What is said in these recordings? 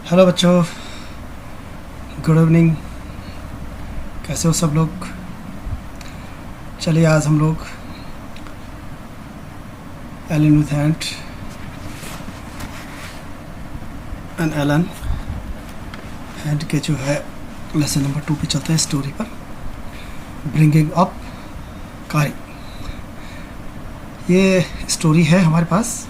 Hello बच्चों, good evening. कैसे हो सब लोग? चलिए आज हम लोग एलन विथ एंड एलन हैंड के जो है लेसन नंबर 2 पे चलते हैं, स्टोरी पर। ब्रिंगिंग अप कारी। ये स्टोरी है हमारे पास।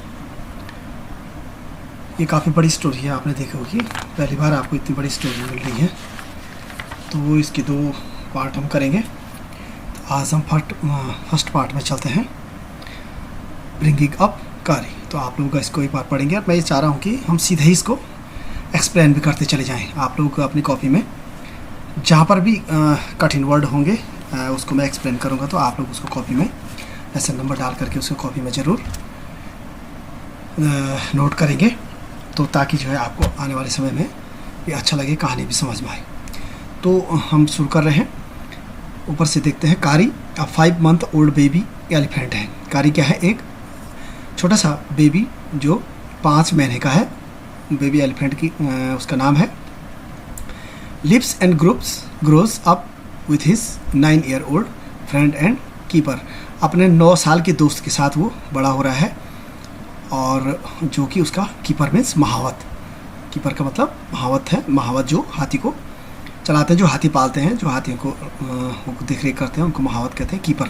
ये काफ़ी बड़ी स्टोरी है, आपने देखी होगी। पहली बार आपको इतनी बड़ी स्टोरी मिल रही है, तो इसके 2 पार्ट हम करेंगे। तो आज हम फर्स्ट पार्ट में चलते हैं, ब्रिंगिंग अप कारी। तो आप लोग इसको एक बार पढ़ेंगे और मैं ये चाह रहा हूँ कि हम सीधे ही इसको एक्सप्लेन भी करते चले जाएं। आप लोग अपनी कॉपी में जहाँ पर भी कठिन वर्ड होंगे उसको मैं एक्सप्लेन करूँगा, तो आप लोग उसको कॉपी में लेसन नंबर डाल करके उसको कॉपी में ज़रूर नोट करेंगे, तो ताकि जो है आपको आने वाले समय में ये अच्छा लगे, कहानी भी समझ में आए। तो हम शुरू कर रहे हैं। ऊपर से देखते हैं। कारी अ 5 मंथ ओल्ड बेबी एलिफेंट है। कारी क्या है? एक छोटा सा बेबी जो 5 महीने का है। बेबी एलिफेंट की उसका नाम है। Lives and grows up with his 9 year old friend and keeper. अपने 9 साल के दोस्त के साथ वो बड़ा हो रहा है, और जो कि उसका कीपर मीन्स महावत। कीपर का मतलब महावत है। महावत जो हाथी को चलाते हैं, जो हाथी पालते हैं, जो हाथियों को देख रेख करते हैं, उनको महावत कहते हैं, कीपर।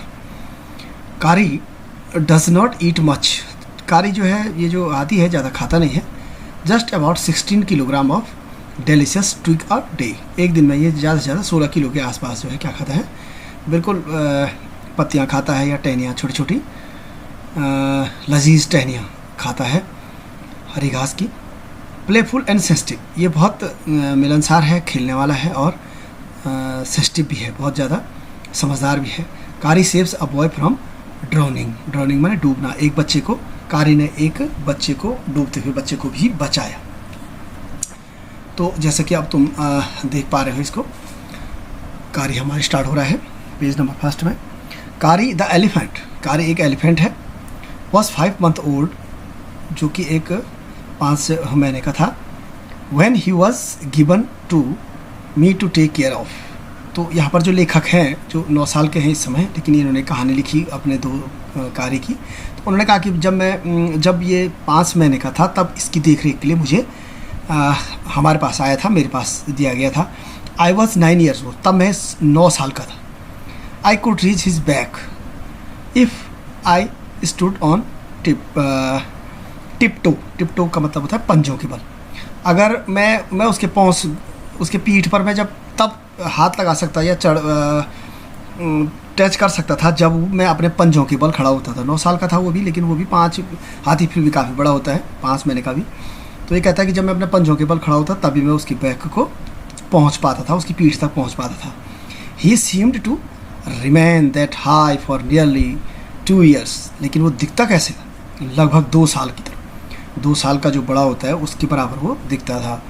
कारी डज नॉट ईट मच। कारी जो है, ये जो हाथी है, ज़्यादा खाता नहीं है। Just about 16 kilogram of delicious twig a day. एक दिन में ये ज़्यादा से ज़्यादा 16 किलो के आसपास जो है क्या खाता है, बिल्कुल पत्तियाँ खाता है, या टहनियाँ, छोटी छोटी लजीज टहनियाँ खाता है, हरी घास की। Playful and sensitive. ये बहुत मिलनसार है, खेलने वाला है, और सेंसिटिव भी है, बहुत ज़्यादा समझदार भी है। कारी saves a boy from drowning. Drowning माने डूबना। एक बच्चे को, कारी ने एक बच्चे को, डूबते हुए बच्चे को भी बचाया। तो जैसे कि अब तुम देख पा रहे हो इसको, कारी हमारी स्टार्ट हो रहा है पेज नंबर 1 में। कारी द एलिफेंट। कारी एक एलिफेंट है। वॉज 5 मंथ ओल्ड, जो कि एक 5 महीने का था। When he was given to me to take care of. तो यहाँ पर जो लेखक हैं, जो 9 साल के हैं इस समय, लेकिन इन्होंने कहानी लिखी अपने 2 कारी की। तो उन्होंने कहा कि जब ये 5 महीने का था, तब इसकी देख रेख के लिए मुझे हमारे पास आया था, मेरे पास दिया गया था। I was 9 years old. तब मैं 9 साल का था। I could reach his back if I stood on tiptoe का मतलब होता है पंजों के बल। अगर मैं उसके पहुँच, उसके पीठ पर मैं जब तब हाथ लगा सकता या टच कर सकता था, जब मैं अपने पंजों के बल खड़ा होता था। 9 साल का था वो भी, लेकिन वो भी 5 हाथी फिर भी काफ़ी बड़ा होता है, 5 महीने का भी। तो ये कहता है कि जब मैं अपने पंजों के बल खड़ा होता तभी मैं उसकी बैक को पहुँच पाता था, उसकी पीठ तक पहुँच पाता था। He seemed to remain that high for nearly 2 years. लेकिन वो दिखता कैसे था? लगभग 2 साल की तरह। 2 साल का जो बड़ा होता है उसके बराबर वो दिखता था।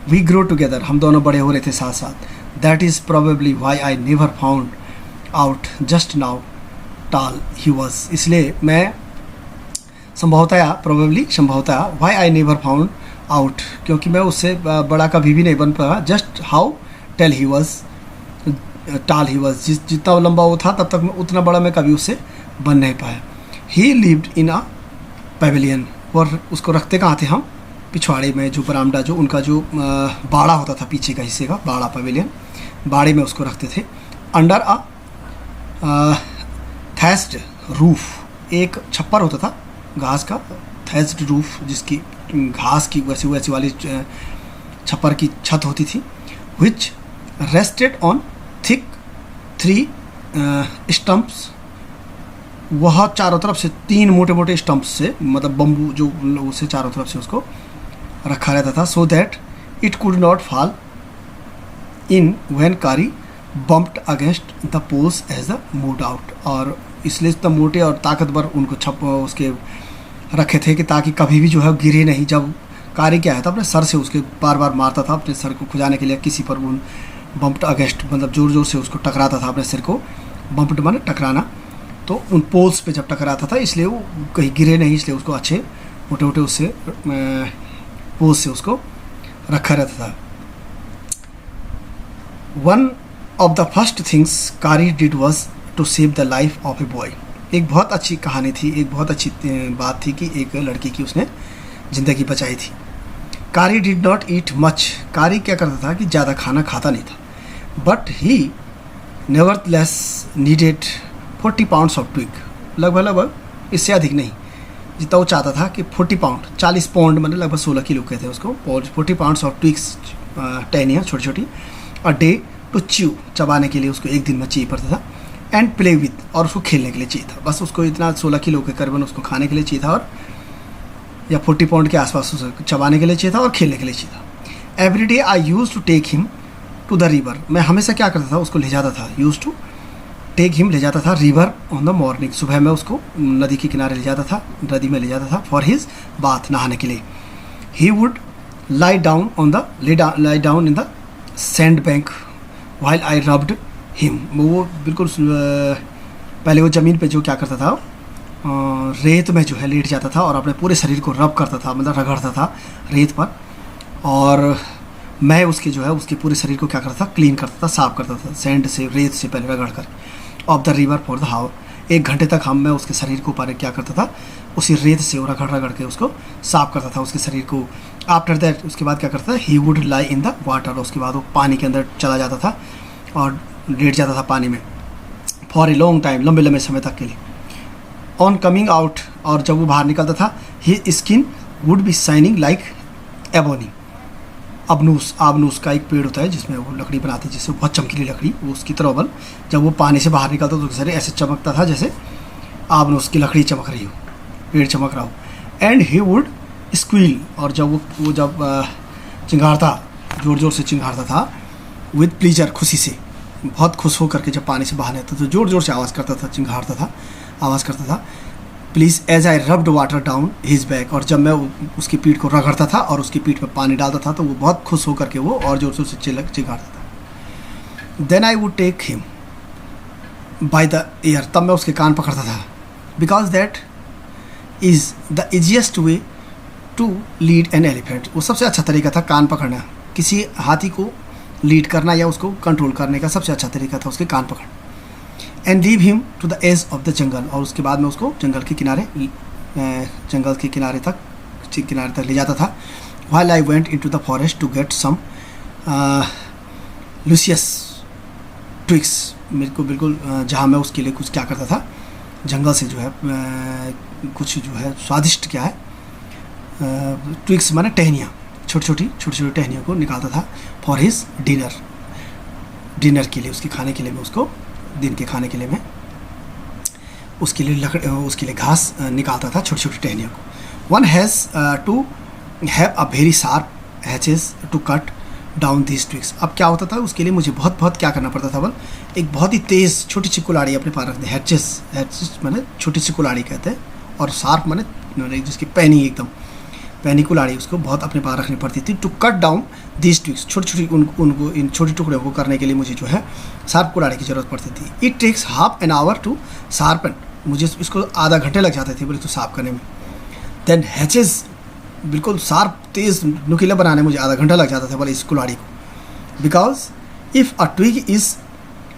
We grow together. हम दोनों बड़े हो रहे थे साथ साथ। That is probably why I never found out just now tall he was. इसलिए मैं संभवतः why I never found out, क्योंकि मैं उससे बड़ा कभी भी नहीं बन पाया। Just how tall he was tall he was. जितना लंबा वो था, तब तक उतना बड़ा मैं कभी उससे बन नहीं पाया। ही लिव्ड इन अ पेविलियन। और उसको रखते कहाँ थे हम? पिछवाड़े में, जो बरामदा, जो उनका जो बाड़ा होता था, पीछे का हिस्से का बाड़ा, पेविलियन, बाड़े में उसको रखते थे। Under a thatched roof. एक छप्पर होता था घास का, थैस्ड रूफ, जिसकी घास की वैसी वाली छप्पर की छत होती थी। विच रेस्टेड ऑन थिक 3 स्टम्प्स। वह चारों तरफ से 3 मोटे मोटे स्टम्प्स से, मतलब बम्बू जो, उसे चारों तरफ से उसको रखा रहता था। So that it could not fall in when Kari bumped against the poles as the moved out. और इसलिए इतना मोटे और ताकतवर उनको उसके रखे थे कि ताकि कभी भी जो है गिरे नहीं। जब कारी क्या है था, अपने सर से उसके बार बार मारता था, अपने सर को खुजाने के लिए किसी पर। उन बम्प्ड अगेंस्ट मतलब जोर जोर से उसको टकराता था अपने सिर को। बम्प्ड माने टकराना। तो उन पोल्स पे जब टकराता था, इसलिए वो कहीं गिरे नहीं, इसलिए उसको अच्छे मोटे मोटे उससे पोल्स से उसको रखा रहता था। One of the first things Kari did was to save the life of a boy. एक बहुत अच्छी कहानी थी, एक बहुत अच्छी बात थी कि एक लड़की की उसने ज़िंदगी बचाई थी। कारी डिड नॉट ईट मच। कारी क्या करता था कि ज़्यादा खाना खाता नहीं था, but he nevertheless needed 40 pounds of twig. लगभग इससे अधिक नहीं, जितना वो चाहता था कि 40 पाउंड 40 पाउंड मतलब लगभग 16 किलो कहते हैं उसको, 40 पाउंड्स ऑफ ट्विग्स टहनियाँ छोटी छोटी और डे टू च्यू चबाने के लिए उसको एक दिन में चाहिए पड़ता था। एंड प्ले विथ और उसको खेलने के लिए चाहिए था। बस उसको इतना 16 किलो के करीबन उसको खाने के लिए चाहिए था, और या 40 पाउंड के आसपास उसको चबाने के लिए चाहिए था और खेलने के लिए चाहिए था। Every day I use to take him to the river. मैं हमेशा क्या करता था, उसको ले जाता था, यूज़ टू टेक हिम ले जाता था रिवर ऑन द मॉर्निंग। सुबह में उसको नदी के किनारे ले जाता था, नदी में ले जाता था फॉर हिज बाथ, नहाने के लिए। He would lie down in the sand bank while I rubbed him. वो बिल्कुल पहले वो ज़मीन पे जो क्या करता था, रेत में जो है लेट जाता था और अपने पूरे शरीर को रब करता था, मतलब रगड़ता था रेत पर, और मैं उसके जो है उसके पूरे शरीर को क्या करता था, क्लीन करता था, साफ़ करता था सैंड से, रेत से पहले रगड़ कर। Of the river for the how. 1 घंटे तक मैं उसके शरीर को पर क्या करता था, उसी रेत से रगड़ के उसको साफ़ करता था उसके शरीर को। आफ्टर दैट उसके बाद क्या करता था, he would lie in the water. उसके बाद वो पानी के अंदर चला जाता था और लेट जाता था पानी में फॉर ए लॉन्ग टाइम, लंबे समय तक के लिए। ऑन कमिंग आउट, और जब वो बाहर निकलता था, he skin would be shining like ebony. आबनूस का एक पेड़ होता है जिसमें वो लकड़ी बनाते हैं, जिससे बहुत चमकीली लकड़ी, वो उसकी तरह जब वो पानी से बाहर निकलता तो शरीर ऐसे चमकता था जैसे आबनूस की लकड़ी चमक रही हो, पेड़ चमक रहा हो। एंड ही वुड स्क्वील, और जब वो जब चिंगारता, ज़ोर से चिंगारता था विद प्लीजर, खुशी से, बहुत खुश होकर के जब पानी से बाहर आता तो ज़ोर से आवाज़ करता था, चिंगारता था, आवाज़ करता था, please as I rubbed water down his back. और जब मैं उसकी पीठ को रगड़ता था और उसकी पीठ पर पानी डालता था तो वो बहुत खुश होकर के वो और ज़ोर से चिंगारता था। Then I would take him by the ear. तब मैं उसके कान पकड़ता था, because that is the easiest way to lead an elephant. वो सबसे अच्छा तरीका था कान पकड़ना, किसी हाथी को लीड करना या उसको कंट्रोल करने का सबसे अच्छा तरीका था उसके कान पकड़ना। And leave him to the edge of the jungle, और उसके बाद में उसको जंगल के किनारे तक ले जाता था। While I went in to the forest to get some luscious twigs. मेरे को बिल्कुल जहाँ मैं उसके लिए कुछ क्या करता था, जंगल से जो है कुछ जो है स्वादिष्ट क्या है, ट्विक्स माने टहनियाँ, छोटी छोटी टहनियों को निकालता था फॉर हिज डिनर के लिए, उसके खाने के लिए। मैं उसको दिन के खाने के लिए मैं उसके लिए घास निकालता था, छोटी छोटी टहनियों को। One has to have a very sharp हैचेस to cut down this twigs. अब क्या होता था, उसके लिए मुझे बहुत क्या करना पड़ता था, एक बहुत ही तेज़ छोटी सी कुल्हाड़ी अपने पास रखते। हैचेस माने छोटी सी कुल्हाड़ी कहते हैं, और शार्प माने जिसकी पैनी कुल्हाड़ी, उसको बहुत अपने पास रखनी पड़ती थी। To cut down this twigs, छोटी उनको इन छोटी टुकड़ों को करने के लिए मुझे जो है शार्प कुल्हाड़ी की ज़रूरत पड़ती थी। It takes half an hour to sharpen, मुझे इसको आधा घंटे लग जाते थे बोले तो साफ करने में। देन हैचेस बिल्कुल शार्प तेज़ नुकीला बनाने मुझे आधा घंटा लग जाता था बोले इस कुल्हाड़ी को। Because if a twig is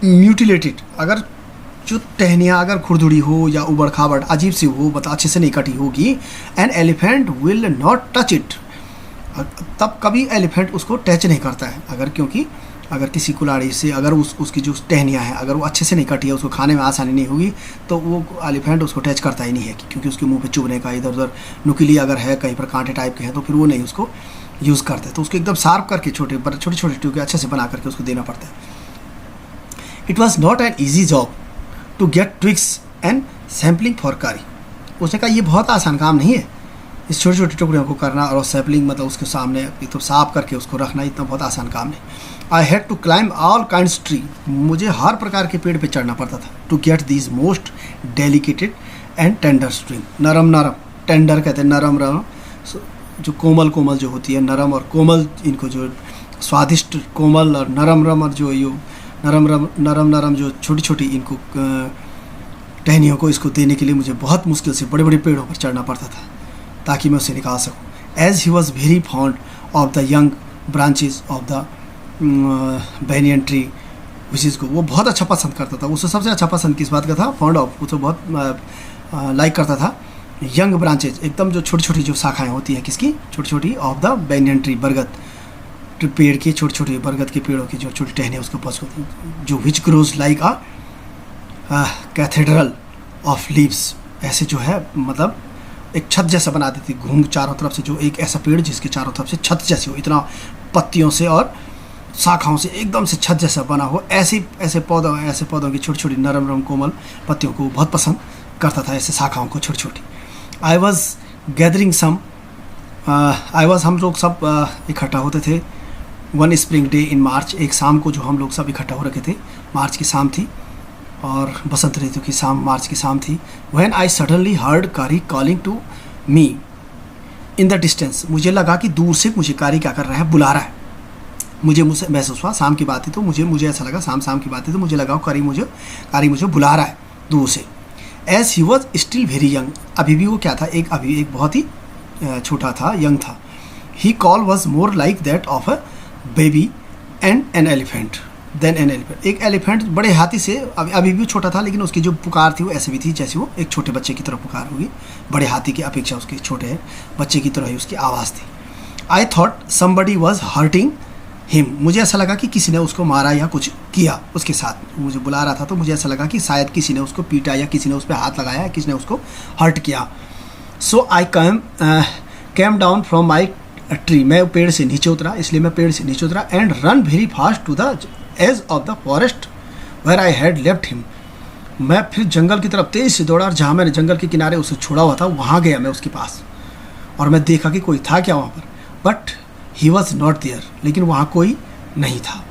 mutilated, अगर जो टहनियाँ अगर खुरदुड़ी हो या उबड़ खाबड़ अजीब सी हो, मतलब अच्छे से नहीं कटी होगी, an elephant will not touch it, तब कभी एलिफेंट उसको टच नहीं करता है। क्योंकि अगर किसी कुल्हाड़ी से अगर उसकी जो टहनियाँ हैं अगर वो अच्छे से नहीं कटी है, उसको खाने में आसानी नहीं होगी, तो वो एलिफेंट उसको टच करता ही नहीं है, क्योंकि उसके मुंह पे चुभने का इधर उधर नुकीली अगर है, कहीं पर कांटे टाइप के हैं, तो फिर वो नहीं उसको यूज़ करते। तो उसको एकदम शार्प करके छोटे टुकड़े अच्छे से बना करके उसको देना पड़ता है। It was not an easy job to get twigs and sampling for Kari. उसने कहा ये बहुत आसान काम नहीं है, इस छोटे छोटे टुकड़ियों को करना और सैम्पलिंग मतलब उसके सामने तो साफ करके उसको रखना, इतना बहुत आसान काम नहीं। I had to climb all kinds tree, मुझे हर प्रकार के पेड़ पे चढ़ना पड़ता था। To get this most delicated and tender string, नरम टेंडर कहते हैं नरम जो कोमल जो होती है, नरम और कोमल, इनको जो स्वादिष्ट कोमल और नरम और जो ये नरम जो छोटी इनको टहनियों को इसको देने के लिए मुझे बहुत मुश्किल से बड़े पेड़ों पर चढ़ना पड़ता था ताकि मैं उसे निकाल सकूं। As he was very fond of the young branches of the banyan tree which is को वो बहुत अच्छा पसंद करता था। उसे सबसे अच्छा पसंद किस बात का था, फॉन्ड ऑफ, उसे बहुत लाइक करता था यंग ब्रांचेज, एकदम जो छोटी छोटी जो शाखाएं होती हैं किसकी, छोटी छोटी, ऑफ द बेनियन ट्री, बरगद पेड़ की छोटी छोटी, बरगद के पेड़ों की जो छोटी टहनियाँ उसके पास होती हैं, जो which grows like a cathedral of leaves, ऐसे जो है मतलब एक छत जैसा बना देती घूम चारों तरफ से, जो एक ऐसा पेड़ जिसके चारों तरफ से छत जैसी हो, इतना पत्तियों से और शाखाओं से एकदम से छत जैसा बना हो, ऐसे पौधों की छोटी छोटी नरम नरम कोमल पत्तियों को बहुत पसंद करता था, ऐसे शाखाओं को छोटी छोटी। आई वॉज गैदरिंग सम, हम लोग सब इकट्ठा होते थे। वन स्प्रिंग डे इन मार्च, एक शाम को जो हम लोग सब इकट्ठा हो रखे थे, मार्च की शाम थी और बसंत ऋतु की शाम, मार्च की शाम थी। When I suddenly heard Kari calling to me in the distance, मुझे लगा कि दूर से मुझे कारी क्या कर रहा है, बुला रहा है। मुझे महसूस हुआ, शाम की बात थी तो मुझे ऐसा लगा, शाम की बात थी तो मुझे लगा कारी मुझे बुला रहा है दूर से। As he was still very young, अभी भी वो क्या था, एक बहुत ही छोटा था, यंग था। He call was more like that of a baby and an elephant then an elephant, एक एलिफेंट बड़े हाथी से, अभी भी छोटा था लेकिन उसकी जो पुकार थी वो ऐसे भी थी जैसे वो एक छोटे बच्चे की तरह पुकार होगी, बड़े हाथी की अपेक्षा उसके छोटे बच्चे की तरह ही उसकी आवाज़ थी। I thought somebody was hurting him, मुझे ऐसा लगा कि किसी ने उसको मारा या कुछ किया उसके साथ, मुझे बुला रहा था तो मुझे ऐसा लगा कि शायद किसी ने उसको पीटा या किसी ने उस पर हाथ लगाया या किसी ने उसको हर्ट किया। So I came down from my tree, मैं पेड़ से नीचे उतरा, इसलिए मैं पेड़ से नीचे उतरा, and run very fast to the edge of the forest where I had left him, मैं फिर जंगल की तरफ तेज़ से दौड़ा और जहाँ मैंने जंगल के किनारे उसे छोड़ा हुआ था वहाँ गया मैं उसके पास, और मैं देखा कि कोई था क्या वहाँ पर, but he was not there, लेकिन वहाँ कोई नहीं था।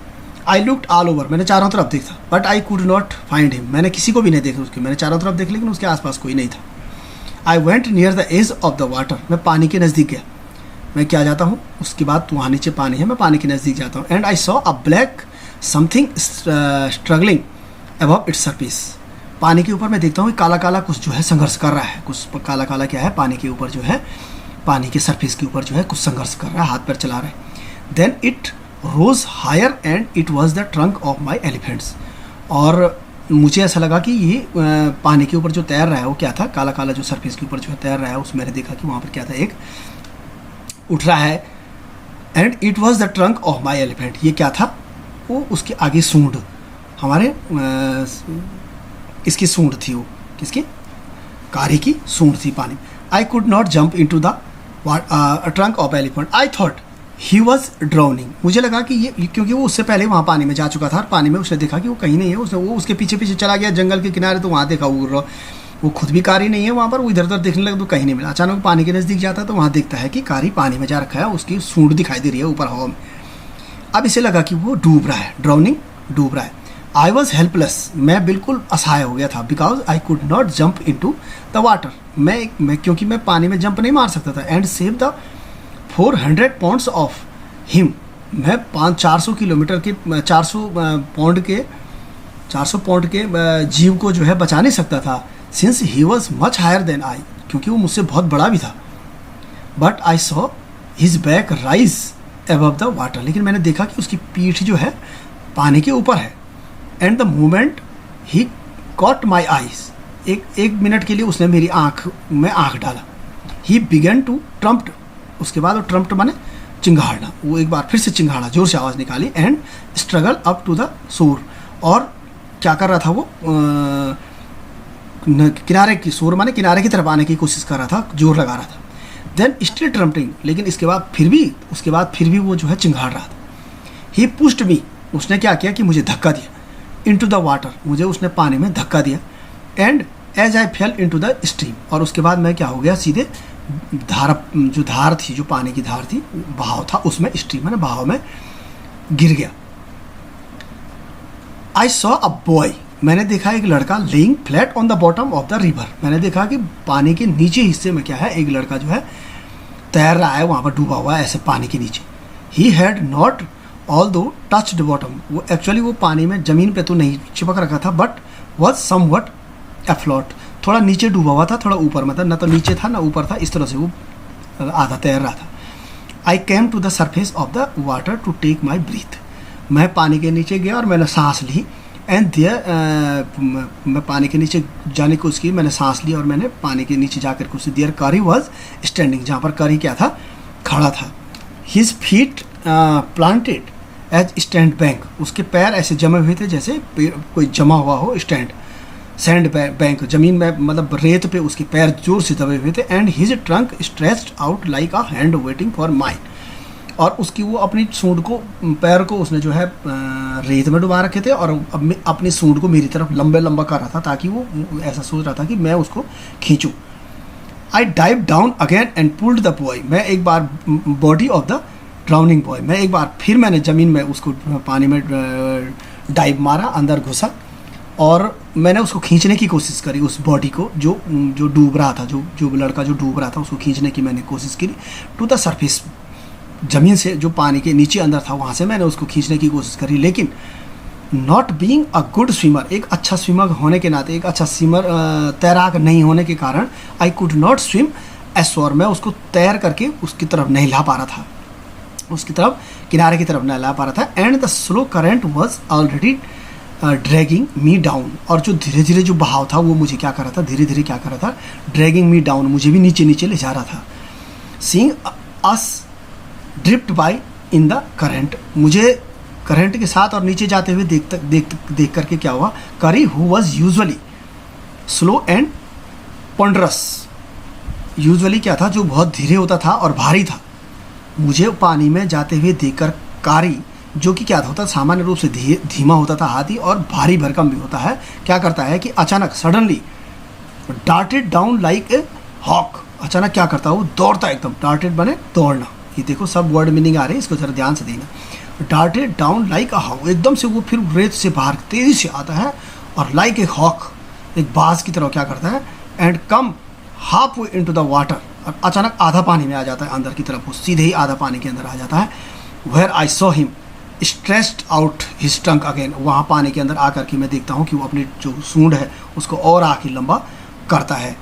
आई लुकड ऑल ओवर, मैंने चारों तरफ देखा, but I could not find him, मैंने किसी को भी नहीं देखा उसके, मैंने चारों तरफ देख लेकिन उसके आसपास कोई नहीं था। I went near the edge of the water, मैं पानी के नज़दीक गया, मैं क्या जाता हूँ उसके बाद वहाँ नीचे पानी है, मैं पानी के नज़दीक जाता हूँ। And I saw a black something struggling above its surface, पानी के ऊपर मैं देखता हूँ काला काला कुछ जो है संघर्ष कर रहा है, कुछ काला काला क्या है, पानी के ऊपर जो है, पानी के सरफेस के ऊपर जो है कुछ संघर्ष कर रहा है, हाथ पैर चला रहा है। Then it rose higher and it was the trunk of my elephants, और मुझे ऐसा लगा कि ये पानी के ऊपर जो तैर रहा है वो क्या था, काला काला जो सरफेस के ऊपर जो है तैर रहा है, उसमें मैंने देखा कि वहाँ पर क्या था, एक उठ रहा है। And it was the trunk of my elephant, ये क्या था, वो उसके आगे सूंड, हमारे इसकी सूंड थी, वो किसकी, कारी की सूंड थी पानी। I could not jump in to the trunk of elephant, I thought he was drowning, मुझे लगा कि ये, क्योंकि वो उससे पहले वहाँ पानी में जा चुका था और पानी में उसने देखा कि वो कहीं नहीं है, वो उसके पीछे पीछे चला गया जंगल के किनारे, तो वहाँ देखा वो खुद भी कारी नहीं है वहाँ पर, वो इधर उधर देखने लगा तो कहीं नहीं मिला। अचानक पानी के नज़दीक जाता है तो वहाँ देखता है कि कारी पानी में जा रखा है, उसकी सूंड दिखाई दे रही है ऊपर हवा में। अब इसे लगा कि वो डूब रहा है, ड्राउनिंग, डूब रहा है। आई वॉज हेल्पलेस, मैं बिल्कुल असहाय हो गया था, because I could not jump in to the water, मैं क्योंकि मैं पानी में जंप नहीं मार सकता था। And save the 400 pounds of him, मैं 400 किलोमीटर के 400 पाउंड के जीव को जो है बचा नहीं सकता था, since he was much higher than I, क्योंकि वो मुझसे बहुत बड़ा भी था। But I saw his back rise above the water, लेकिन मैंने देखा कि उसकी पीठ जो है पानी के ऊपर है। And the moment he caught my eyes, एक मिनट के लिए उसने मेरी आँख में आँख डाला। ही बिगन टू ट्रम्प्ट, उसके बाद वो ट्रम्प्ट माने चिंगाड़ना, वो एक बार फिर से चिंगाड़ा, जोर से आवाज़ निकाली। And struggle up to the shore, और क्या कर रहा था वो, किनारे की, शोर माने किनारे की तरफ आने की कोशिश कर रहा था, जोर लगा रहा था। देन स्टिल ट्रम्पटिंग, लेकिन उसके बाद फिर भी वो जो है चिंगाड़ रहा था। ही पुश्ड मी, उसने क्या किया कि मुझे धक्का दिया, इनटू द वाटर, मुझे उसने पानी में धक्का दिया। And as I fell into the stream, और उसके बाद मैं क्या हो गया, सीधे जो धार थी, जो पानी की धार थी, बहाव था उसमें, स्ट्रीम में बहाव में गिर गया। आई सॉ अ बॉय, मैंने देखा एक लड़का laying flat on the bottom of the river, मैंने देखा कि पानी के नीचे हिस्से में क्या है, एक लड़का जो है तैर रहा है, वहाँ पर डूबा हुआ है ऐसे पानी के नीचे। ही हैड नॉट ऑल दो टच्ड बॉटम, वो एक्चुअली वो पानी में ज़मीन पे तो नहीं चिपक रखा था, बट वॉज समवट एफ्लोट, थोड़ा नीचे डूबा हुआ था, थोड़ा ऊपर, मतलब ना तो नीचे था ना ऊपर था, इस तरह से वो आधा तैर रहा था। I came to the surface of the water to take my breath. मैं पानी के नीचे गया और मैंने सांस ली। एंड मैं पानी के नीचे जाने की कोशिश की, मैंने सांस ली और मैंने पानी के नीचे जाकर कुछ देयर करी वॉज स्टैंडिंग, जहाँ पर करी क्या था, खड़ा था। His feet planted as stand bank, उसके पैर ऐसे जमे हुए थे जैसे कोई जमा हुआ हो स्टैंड, सैंड बैंक, जमीन में मतलब रेत पे उसके पैर जोर से दबे हुए थे। And his trunk stretched out like a hand waiting for mine, और उसकी वो अपनी सूंड को, पैर को उसने जो है रेत में डुबा रखे थे और अपनी सूंड को मेरी तरफ लंबा कर रहा था, ताकि वो ऐसा सोच रहा था कि मैं उसको खींचूं। I dive down again and pulled the boy, मैं एक बार body of the drowning boy, मैं एक बार फिर मैंने ज़मीन में उसको पानी में डाइव मारा, अंदर घुसा और मैंने उसको खींचने की कोशिश करी, उस बॉडी को जो डूब रहा था, जो लड़का जो डूब रहा था, उसको खींचने की मैंने कोशिश की टू द सरफेस, ज़मीन से जो पानी के नीचे अंदर था वहाँ से मैंने उसको खींचने की कोशिश करी। लेकिन not being a good swimmer, एक अच्छा स्विमर होने के नाते, एक अच्छा स्विमर तैराक नहीं होने के कारण, आई कुड नॉट स्विम एश्योर, मैं उसको तैर करके उसकी तरफ नहीं ला पा रहा था, उसकी तरफ किनारे की तरफ नहीं ला पा रहा था। And the slow current was already dragging me down, और जो धीरे धीरे जो बहाव था वो मुझे क्या कर रहा था, धीरे धीरे क्या कर रहा था, ड्रैगिंग मी डाउन, मुझे भी नीचे नीचे ले जा रहा था। Seeing us drift by in the current, मुझे करंट के साथ और नीचे जाते हुए देख करके क्या हुआ, Kari who was usually slow and ponderous, usually क्या था, जो बहुत धीरे होता था और भारी था, मुझे पानी में जाते हुए देखकर कारी, जो कि क्या होता है, सामान्य रूप से धीमा होता था हाथी और भारी भरकम भी होता है, क्या करता है कि अचानक suddenly darted down like a hawk, अचानक क्या करता है वो दौड़ता है एकदम, डार्टेड बने दौड़ना, ये देखो सब वर्ड मीनिंग आ रहे हैं, इसको जरा ध्यान से देना। डार्टेड डाउन लाइक अ हॉक, एकदम से वो फिर रेत से बाहर तेजी से आता है और लाइक ए हॉक, एक बाज की तरह क्या करता है, and come half way into the water, और अचानक आधा पानी में आ जाता है अंदर की तरफ, वो सीधे ही आधा पानी के अंदर आ जाता है। Where I saw him stretched out his trunk again, वहाँ पानी के अंदर आकर के मैं देखता हूँ कि वो अपनी जो सूंड है उसको और आके लंबा करता है।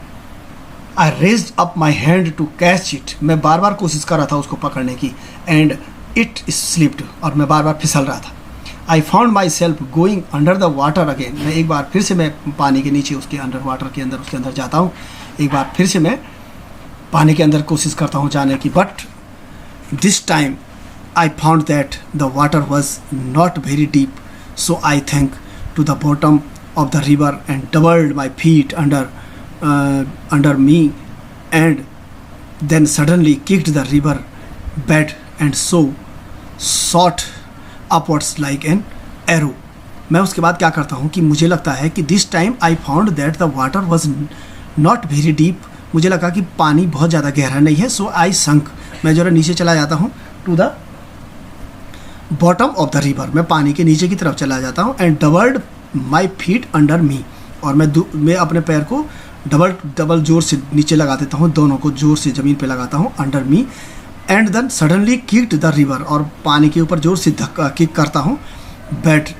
I raised up my hand to catch it, मैं बार बार कोशिश कर रहा था उसको पकड़ने की, एंड इट स्लिप्ड, और मैं बार बार फिसल रहा था। I found my self going under the water again, मैं एक बार फिर से मैं पानी के नीचे उसके अंडर वाटर के अंदर उसके अंदर जाता हूँ, एक बार फिर से मैं पानी के अंदर कोशिश करता हूँ जाने की, but this time I found that the water was not very deep, so I sank to the bottom of the river and doubled my feet under me, and then suddenly kicked the river bed and so shot upwards like an arrow. मैं उसके बाद क्या करता हूँ कि मुझे लगता है कि this time I found that the water was not very deep, मुझे लगा कि पानी बहुत ज़्यादा गहरा नहीं है, so I sunk, मैं जरा नीचे चला जाता हूँ to the bottom of the river, मैं पानी के नीचे की तरफ चला जाता हूँ, and doubled my feet under मी, और मैं अपने पैर को डबल जोर से नीचे लगा देता हूँ, दोनों को जोर से ज़मीन पे लगाता हूँ, under me, and then suddenly kicked the river, और पानी के ऊपर जोर से धक्का किक करता हूँ, बैट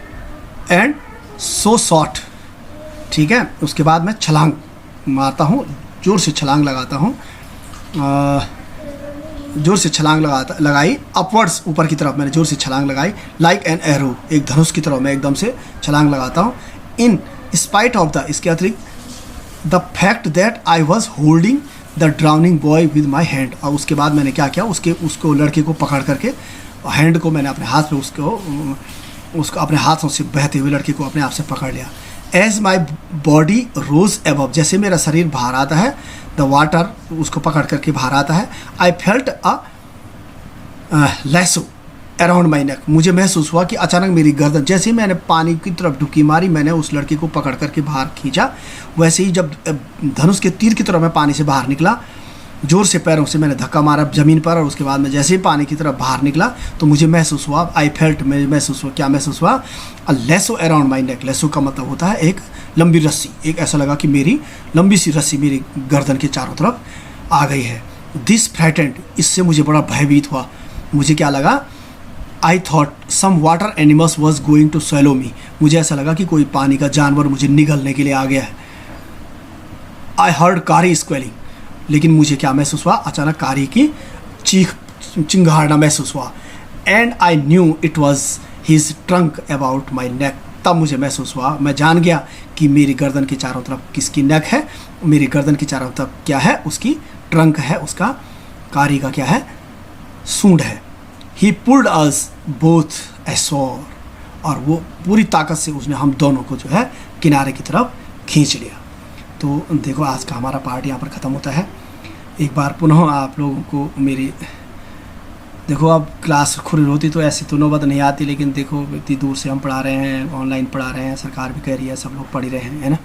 एंड सो शॉट, ठीक है। उसके बाद मैं छलांग मारता हूँ, जोर से छलांग लगाता हूँ, जोर से छलांग लगाई अपवर्ड्स, ऊपर की तरफ मैंने जोर से छलांग लगाई, लाइक एन एरो, एक धनुष की तरह मैं एकदम से छलांग लगाता हूँ। इन स्पाइट ऑफ द, इसके अतिरिक्त the fact that I was holding the drowning boy with my hand, और उसके बाद मैंने क्या किया, उसको लड़के को पकड़ करके हैंड को मैंने अपने हाथ में उसको अपने हाथों से बहते हुए लड़के को अपने आप से पकड़ लिया। As my body rose above, जैसे मेरा शरीर बाहर आता है, द वाटर उसको पकड़ करके बाहर आता है, I felt a lasso around my neck, मुझे महसूस हुआ कि अचानक मेरी गर्दन, जैसे ही मैंने पानी की तरफ डुबकी मारी, मैंने उस लड़के को पकड़ करके बाहर खींचा, वैसे ही जब धनुष के तीर की तरह मैं पानी से बाहर निकला, जोर से पैरों से मैंने धक्का मारा ज़मीन पर, और उसके बाद मैं जैसे ही पानी की तरफ बाहर निकला तो मुझे महसूस हुआ, आई फेल्ट, मैं महसूस हुआ, क्या महसूस हुआ, a lasso around my neck, lasso का मतलब होता है एक लंबी रस्सी, एक ऐसा लगा कि मेरी लंबी सी रस्सी मेरी गर्दन के चारों तरफ आ गई है। दिस फ्रैटेंड, इससे मुझे बड़ा भयभीत हुआ, मुझे क्या लगा, I thought some water animals was going to swallow me, मुझे ऐसा लगा कि कोई पानी का जानवर मुझे निगलने के लिए आ गया है। आई हर्ड कारी स्क्वेलिंग, लेकिन मुझे क्या महसूस हुआ, अचानक कारी की चीख चिंगारना महसूस हुआ। And I knew it was his trunk about my neck. तब मुझे महसूस हुआ, मैं जान गया कि मेरी गर्दन के चारों तरफ किसकी नेक है, मेरी गर्दन की चारों तरफ क्या है, उसकी ट्रंक है, उसका कारी का क्या है, सूंड है। ही पुल्ड अस बोथ एशोर, और वो पूरी ताकत से उसने हम दोनों को जो है किनारे की तरफ खींच लिया। तो देखो आज का हमारा पार्ट यहाँ पर ख़त्म होता है। एक बार पुनः आप लोगों को मेरी, देखो अब क्लास खुली होती तो ऐसी तो नौबत नहीं आती, लेकिन देखो इतनी दूर से हम पढ़ा रहे हैं, ऑनलाइन पढ़ा रहे हैं, सरकार भी कह रही है, सब लोग पढ़ ही रहे हैं, है ना।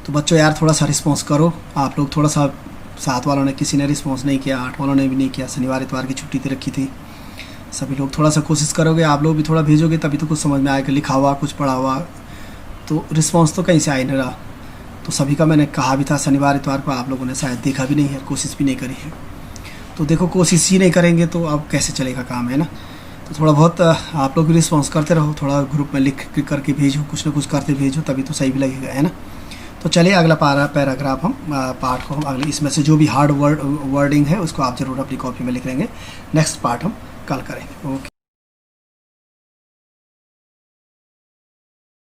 तो बच्चों यार थोड़ा सा रिस्पॉन्स करो। आप लोग थोड़ा सा, 7 वालों ने किसी ने रिस्पॉन्स नहीं किया, 8 वालों ने भी नहीं किया, शनिवार इतवार की छुट्टी दे रखी थी। सभी लोग थोड़ा सा कोशिश करोगे, आप लोग भी थोड़ा भेजोगे तभी तो कुछ समझ में आएगा, लिखा हुआ कुछ पढ़ा हुआ, तो रिस्पॉन्स तो कहीं से आ ही नहीं रहा। तो सभी का मैंने कहा भी था शनिवार इतवार को, आप लोगों ने शायद देखा भी नहीं है, कोशिश भी नहीं करी है। तो देखो कोशिश ही नहीं करेंगे तो अब कैसे चलेगा काम, है ना। तो थोड़ा बहुत आप लोग भी रिस्पॉन्स करते रहो, थोड़ा ग्रुप में लिख करके भेजो, कुछ ना कुछ करते भेजो, तभी तो सही भी लगेगा, है ना। तो चलिए अगला पैराग्राफ हम पार्ट को हम अगले, इसमें से जो भी हार्ड वर्डिंग है उसको आप ज़रूर अपनी कॉपी में लिख लेंगे। नेक्स्ट पार्ट हम कल करेंगे। ओके।